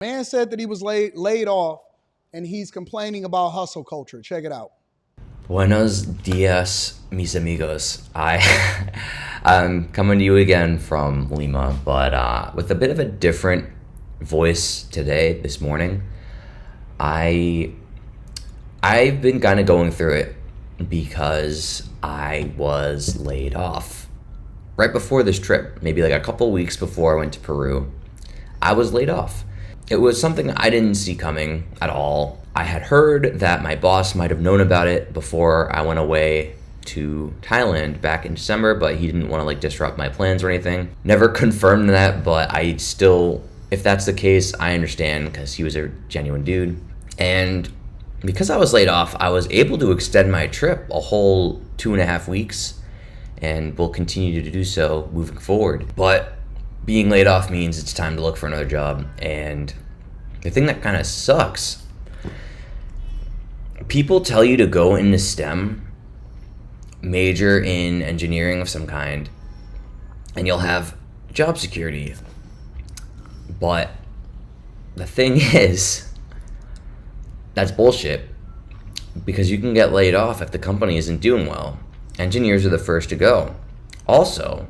Man said that he was laid off, and he's complaining about hustle culture. Check it out. Buenos dias, mis amigos. I'm coming to you again from Lima, but with a bit of a different voice today, this morning. I I've been kind of going through it because I was laid off right before this trip, maybe like a couple weeks before I went to Peru. I was laid off. It was something I didn't see coming at all. I had heard that my boss might have known about it before I went away to Thailand back in December, but he didn't want to like disrupt my plans or anything. Never confirmed that, but I still, if that's the case, I understand because he was a genuine dude. And because I was laid off, I was able to extend my trip a whole 2.5 weeks and will continue to do so moving forward. But being laid off means it's time to look for another job. And the thing that kind of sucks, people tell you to go into STEM, major in engineering of some kind, and you'll have job security. But the thing is, that's bullshit because you can get laid off if the company isn't doing well. Engineers are the first to go. Also,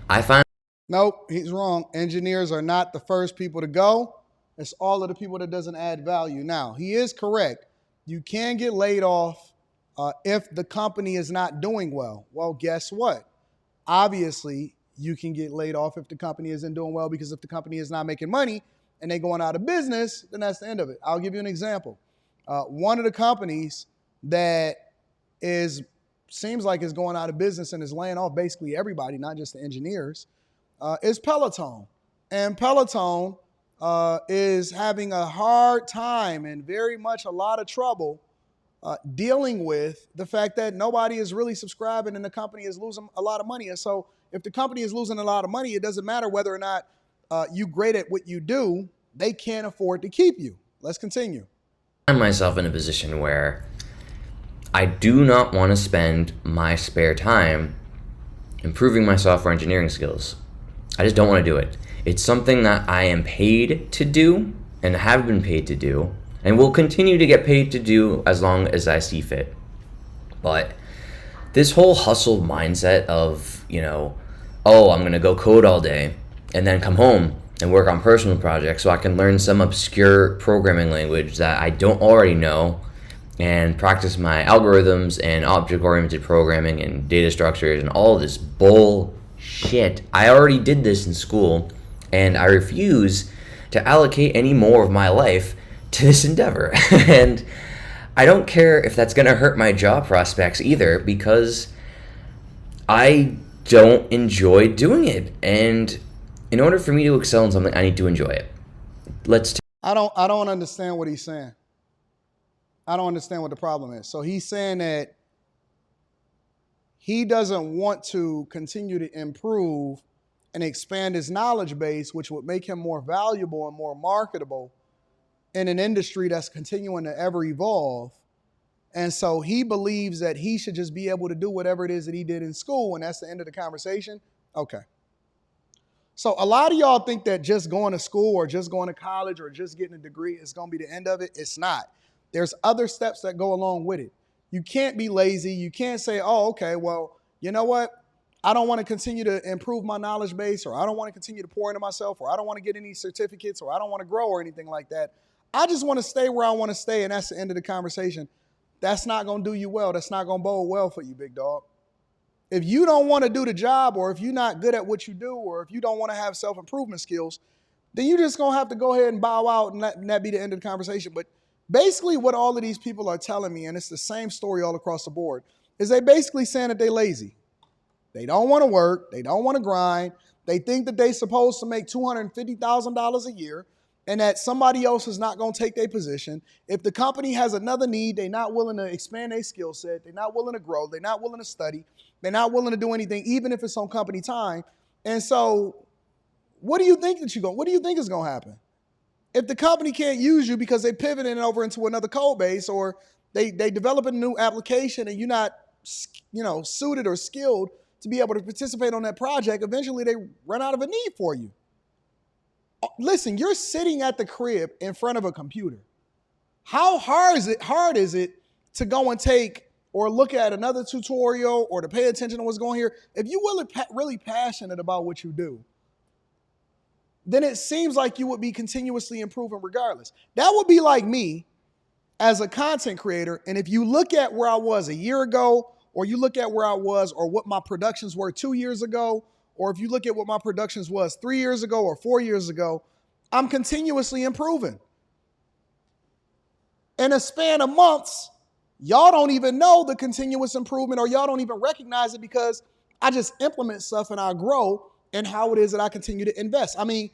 I find Nope, he's wrong. Engineers are not the first people to go. It's all of the people that doesn't add value. Now, he is correct. You can get laid off if the company is not doing well. Well, guess what? Obviously, you can get laid off if the company isn't doing well, because if the company is not making money and they're going out of business, then that's the end of it. I'll give you an example. One of the companies that is seems like is going out of business and is laying off basically everybody, not just the engineers, is Peloton. And Peloton is having a hard time and very much a lot of trouble dealing with the fact that nobody is really subscribing and the company is losing a lot of money. And so if the company is losing a lot of money, it doesn't matter whether or not you great at what you do, they can't afford to keep you. Let's continue. myself in a position where I do not want to spend my spare time improving my software engineering skills. I just don't want to do it. It's something that I am paid to do and have been paid to do and will continue to get paid to do as long as I see fit. But this whole hustle mindset of, oh, I'm going to go code all day and then come home and work on personal projects so I can learn some obscure programming language that I don't already know and practice my algorithms and object-oriented programming and data structures and all this bullshit. I already did this in school, and I refuse to allocate any more of my life to this endeavor. And I don't care if that's going to hurt my job prospects either, because I don't enjoy doing it. And in order for me to excel in something, I need to enjoy it. I don't understand what he's saying. I don't understand what the problem is. So he's saying that he doesn't want to continue to improve and expand his knowledge base, which would make him more valuable and more marketable in an industry that's continuing to ever evolve. And so he believes that he should just be able to do whatever it is that he did in school, and that's the end of the conversation. Okay. So a lot of y'all think that just going to school or just going to college or just getting a degree is going to be the end of it. It's not. There's other steps that go along with it. You can't be lazy. You can't say, oh, okay, well, you know what? I don't want to continue to improve my knowledge base, or I don't want to continue to pour into myself, or I don't want to get any certificates, or I don't want to grow or anything like that. I just want to stay where I want to stay, and that's the end of the conversation. That's not going to do you well. That's not going to bode well for you, big dog. If you don't want to do the job, or if you're not good at what you do, or if you don't want to have self-improvement skills, then you're just going to have to go ahead and bow out, and that be the end of the conversation. But basically what all of these people are telling me, and it's the same story all across the board, is they basically saying that they're lazy. They don't want to work. They don't want to grind. They think that they're supposed to make $250,000 a year and that somebody else is not going to take their position. If the company has another need, they're not willing to expand their skill set. They're not willing to grow. They're not willing to study. They're not willing to do anything, even if it's on company time. And so what do you think what do you think is going to happen? If the company can't use you because they pivoted over into another code base, or they develop a new application and you're not, suited or skilled to be able to participate on that project, eventually they run out of a need for you. Listen, you're sitting at the crib in front of a computer. How hard is it to go and take or look at another tutorial or to pay attention to what's going here? If you really passionate about what you do, then it seems like you would be continuously improving regardless. That would be like me as a content creator. And if you look at where I was a year ago, or you look at where I was or what my productions were 2 years ago, or if you look at what my productions was 3 years ago or 4 years ago, I'm continuously improving. In a span of months, y'all don't even know the continuous improvement, or y'all don't even recognize it, because I just implement stuff and I grow in how it is that I continue to invest. I mean,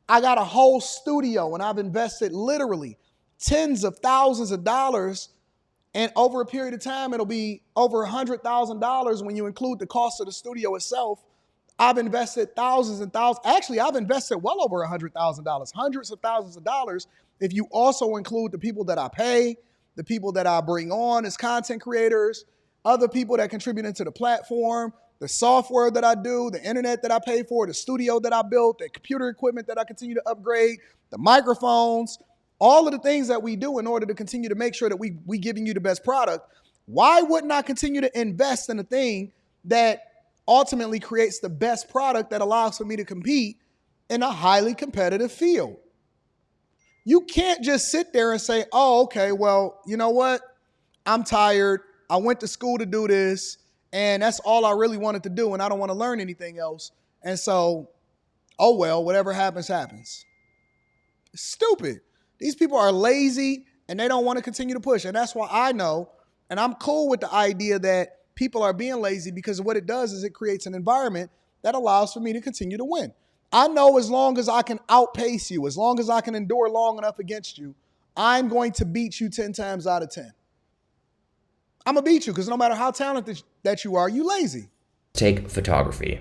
I got a whole studio and I've invested literally tens of thousands of dollars, and over a period of time, it'll be over $100,000 when you include the cost of the studio itself. I've invested thousands and thousands. Actually, I've invested well over $100,000, hundreds of thousands of dollars, if you also include the people that I pay, the people that I bring on as content creators, other people that contribute into the platform, the software that I do, the internet that I pay for, the studio that I built, the computer equipment that I continue to upgrade, the microphones, all of the things that we do in order to continue to make sure that we giving you the best product. Why wouldn't I continue to invest in a thing that ultimately creates the best product that allows for me to compete in a highly competitive field? You can't just sit there and say, oh, okay, well, you know what? I'm tired. I went to school to do this, and that's all I really wanted to do, and I don't want to learn anything else. And so, oh, well, whatever happens, happens. It's stupid. These people are lazy, and they don't want to continue to push. And that's why I know, and I'm cool with the idea that people are being lazy, because what it does is it creates an environment that allows for me to continue to win. I know as long as I can outpace you, as long as I can endure long enough against you, I'm going to beat you 10 times out of 10. I'm going to beat you, because no matter how talented that you are, you lazy. Take photography.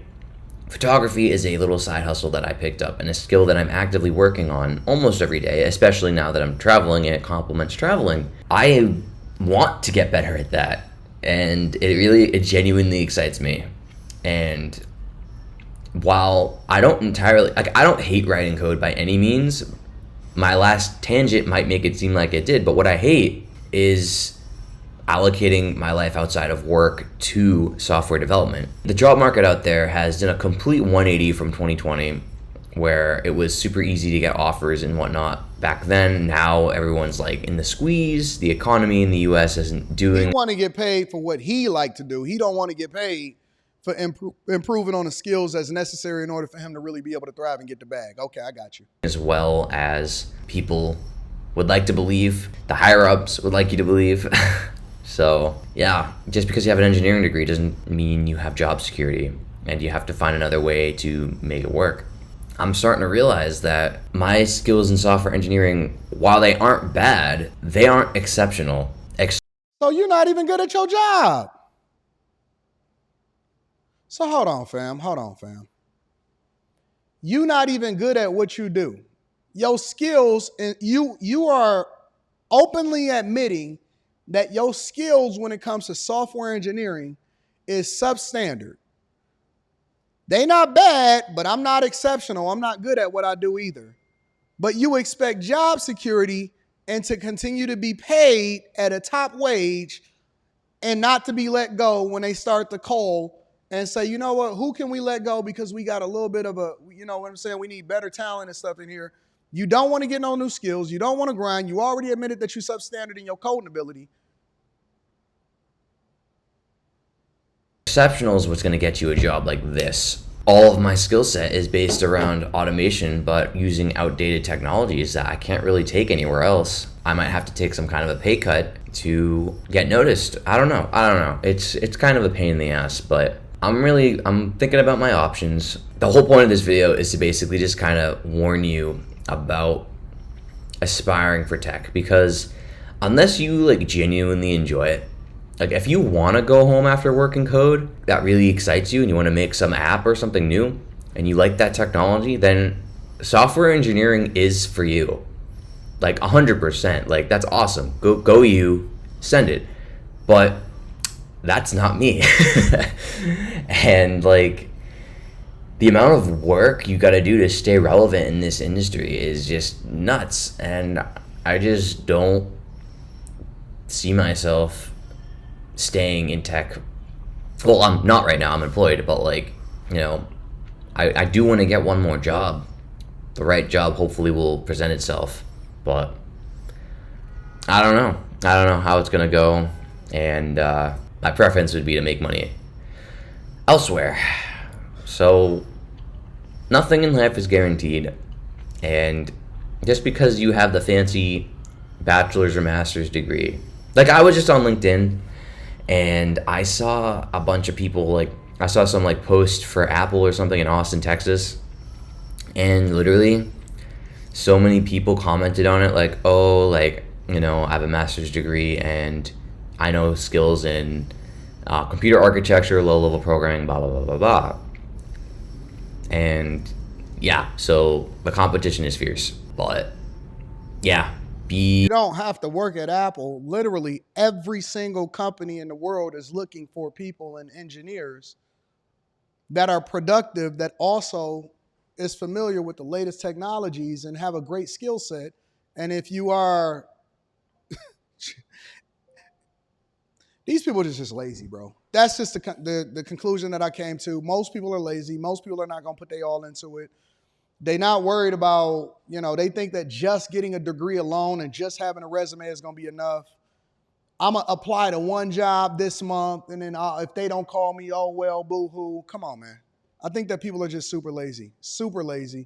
Photography is a little side hustle that I picked up, and a skill that I'm actively working on almost every day, especially now that I'm traveling and it complements traveling. I want to get better at that, and it genuinely excites me. And while I don't hate writing code by any means, my last tangent might make it seem like it did, but what I hate is allocating my life outside of work to software development. The job market out there has done a complete 180 from 2020, where it was super easy to get offers and whatnot back then. Now everyone's like in the squeeze. The economy in the US isn't doing. He want to get paid for what he like to do. He don't want to get paid for improving on the skills that's necessary in order for him to really be able to thrive and get the bag. Okay, I got you. As well as people would like to believe, the higher ups would like you to believe. So yeah, just because you have an engineering degree doesn't mean you have job security, and you have to find another way to make it work. I'm starting to realize that my skills in software engineering, while they aren't bad, they aren't exceptional. So you're not even good at your job. So hold on, fam. You're not even good at what you do. Your skills, and you are openly admitting that your skills when it comes to software engineering is substandard. They not bad, but I'm not exceptional. I'm not good at what I do either. But you expect job security and to continue to be paid at a top wage and not to be let go when they start to call and say, you know what, who can we let go because we got a little bit of a, you know what I'm saying, we need better talent and stuff in here. You don't want to get no new skills. You don't want to grind. You already admitted that you're substandard in your coding ability. Exceptional is what's going to get you a job like this. All of my skill set is based around automation, but using outdated technologies that I can't really take anywhere else. I might have to take some kind of a pay cut to get noticed. I don't know. It's kind of a pain in the ass, but I'm thinking about my options. The whole point of this video is to basically just kind of warn you about aspiring for tech, because unless you like genuinely enjoy it, like if you want to go home after work and code, that really excites you and you want to make some app or something new and you like that technology, then software engineering is for you. Like 100%. Like that's awesome. Go you, send it. But that's not me. And like the amount of work you got to do to stay relevant in this industry is just nuts. And I just don't see myself staying in tech. Well, I'm not right now, I'm employed, but like, you know, I do want to get one more job. The right job hopefully will present itself, but I don't know. I don't know how it's gonna go, and my preference would be to make money elsewhere. So nothing in life is guaranteed, and just because you have the fancy bachelor's or master's degree, like I was just on LinkedIn, and I saw a bunch of people, like I saw some like post for Apple or something in Austin, Texas, and literally so many people commented on it like, oh, like, you know, I have a master's degree and I know skills in computer architecture, low level programming, blah blah blah blah blah. And yeah, so the competition is fierce, but yeah, You be don't have to work at Apple. Literally, every single company in the world is looking for people and engineers that are productive, that also is familiar with the latest technologies and have a great skill set. And if you are, these people are just lazy, bro. That's just the conclusion that I came to. Most people are lazy. Most people are not going to put their all into it. They not worried about, they think that just getting a degree alone and just having a resume is going to be enough. I'm going to apply to one job this month, and then if they don't call me, oh, well, boo-hoo. Come on, man. I think that people are just super lazy, super lazy.